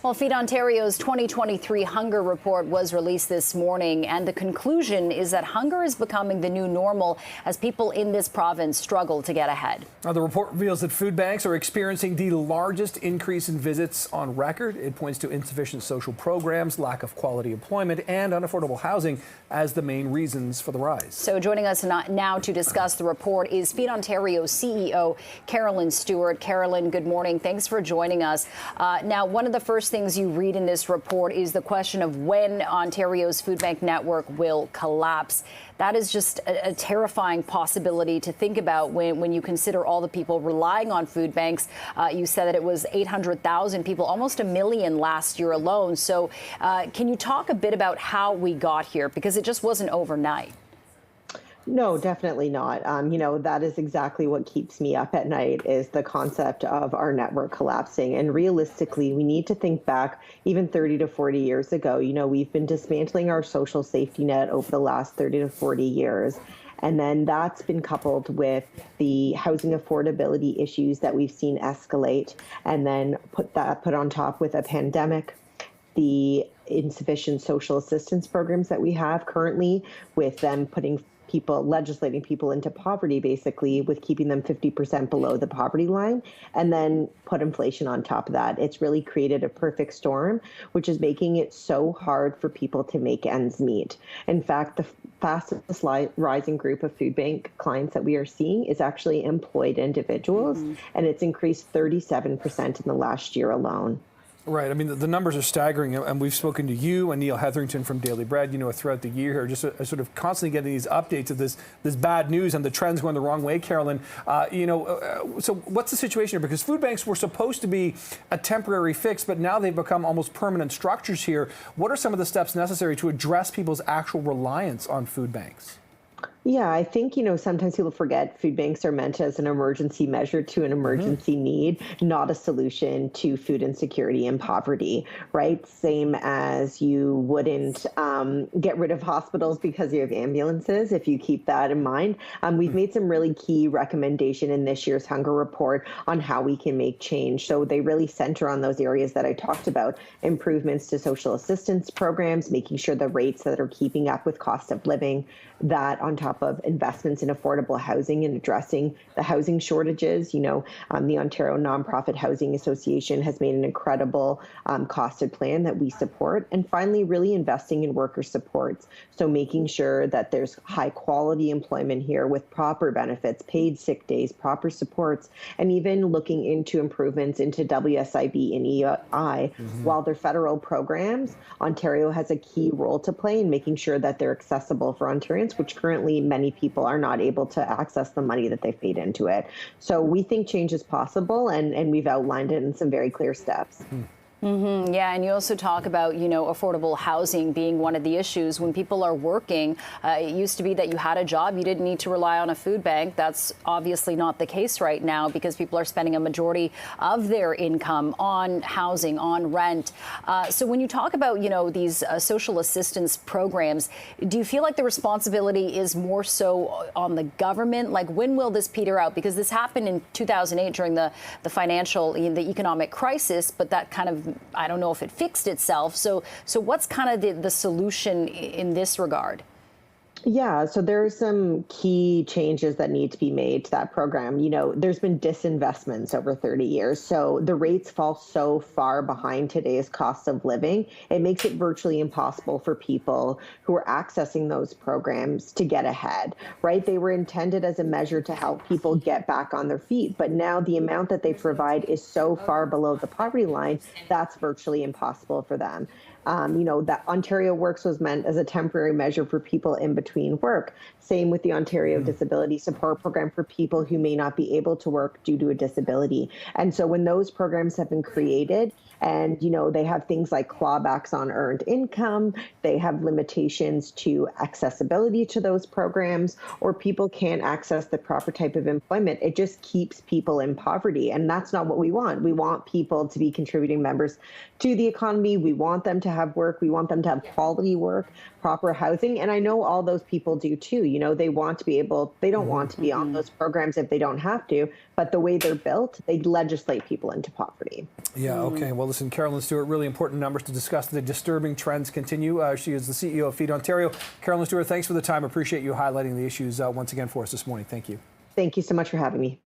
Well, Feed Ontario's 2023 hunger report was released this morning, and the conclusion is that hunger is becoming the new normal as people in this province struggle to get ahead. Now, the report reveals that food banks are experiencing the largest increase in visits on record. It points to insufficient social programs, lack of quality employment, and unaffordable housing as the main reasons for the rise. So joining us now to discuss the report is Feed Ontario CEO Carolyn Stewart. Carolyn, good morning. Thanks for joining us. Now, one of the first things you read in this report is the question of when Ontario's food bank network will collapse. That is just a terrifying possibility to think about when you consider all the people relying on food banks. You said that it was 800,000 people, almost a million last year alone. So can you talk a bit about how we got here? Because it just wasn't overnight. No, definitely not. That is exactly what keeps me up at night is the concept of our network collapsing. And realistically, we need to think back even 30 to 40 years ago. We've been dismantling our social safety net over the last 30 to 40 years. And then that's been coupled with the housing affordability issues that we've seen escalate, and then put on top with a pandemic, the insufficient social assistance programs that we have currently, with them legislating people into poverty, basically, with keeping them 50% below the poverty line, and then put inflation on top of that. It's really created a perfect storm, which is making it so hard for people to make ends meet. In fact, the fastest rising group of food bank clients that we are seeing is actually employed individuals, and it's increased 37% in the last year alone. Right. I mean, the numbers are staggering, and we've spoken to you and Neil Hetherington from Daily Bread, throughout the year here, just sort of constantly getting these updates of this bad news and the trends going the wrong way, Carolyn. So what's the situation here? Because food banks were supposed to be a temporary fix, but now they've become almost permanent structures here. What are some of the steps necessary to address people's actual reliance on food banks? Yeah, I think, sometimes people forget food banks are meant as an emergency measure to an emergency need, not a solution to food insecurity and poverty, right? Same as you wouldn't get rid of hospitals because you have ambulances, if you keep that in mind. We've made some really key recommendation in this year's hunger report on how we can make change. So they really center on those areas that I talked about: improvements to social assistance programs, making sure the rates that are keeping up with cost of living, that on top of investments in affordable housing and addressing the housing shortages. The Ontario Nonprofit Housing Association has made an incredible costed plan that we support. And finally, really investing in worker supports. So making sure that there's high quality employment here with proper benefits, paid sick days, proper supports, and even looking into improvements into WSIB and EI. While they're federal programs, Ontario has a key role to play in making sure that they're accessible for Ontarians, which currently many people are not able to access the money that they've paid into it. So we think change is possible, and we've outlined it in some very clear steps. Yeah, and you also talk about, affordable housing being one of the issues. When people are working, it used to be that you had a job, you didn't need to rely on a food bank. That's obviously not the case right now because people are spending a majority of their income on housing, on rent. So when you talk about, these social assistance programs, do you feel like the responsibility is more so on the government? Like, when will this peter out? Because this happened in 2008 during the economic crisis, but that kind of, I don't know if it fixed itself. So what's kind of the solution in this regard? Yeah, so there are some key changes that need to be made to that program. There's been disinvestments over 30 years. So the rates fall so far behind today's cost of living, it makes it virtually impossible for people who are accessing those programs to get ahead, right? They were intended as a measure to help people get back on their feet. But now the amount that they provide is so far below the poverty line, that's virtually impossible for them. That Ontario Works was meant as a temporary measure for people in between work. Same with the Ontario Disability Support Program for people who may not be able to work due to a disability. And so when those programs have been created, and, they have things like clawbacks on earned income, they have limitations to accessibility to those programs, or people can't access the proper type of employment. It just keeps people in poverty. And that's not what we want. We want people to be contributing members to the economy. We want them to have work. We want them to have quality work, proper housing. And I know all those people do too. You know, they want to be able, they don't want to be on those programs if they don't have to, but the way they're built, they legislate people into poverty. Yeah, okay. Well, listen, Carolyn Stewart, really important numbers to discuss. The disturbing trends continue. She is the CEO of Feed Ontario. Carolyn Stewart, thanks for the time. Appreciate you highlighting the issues once again for us this morning. Thank you. Thank you so much for having me.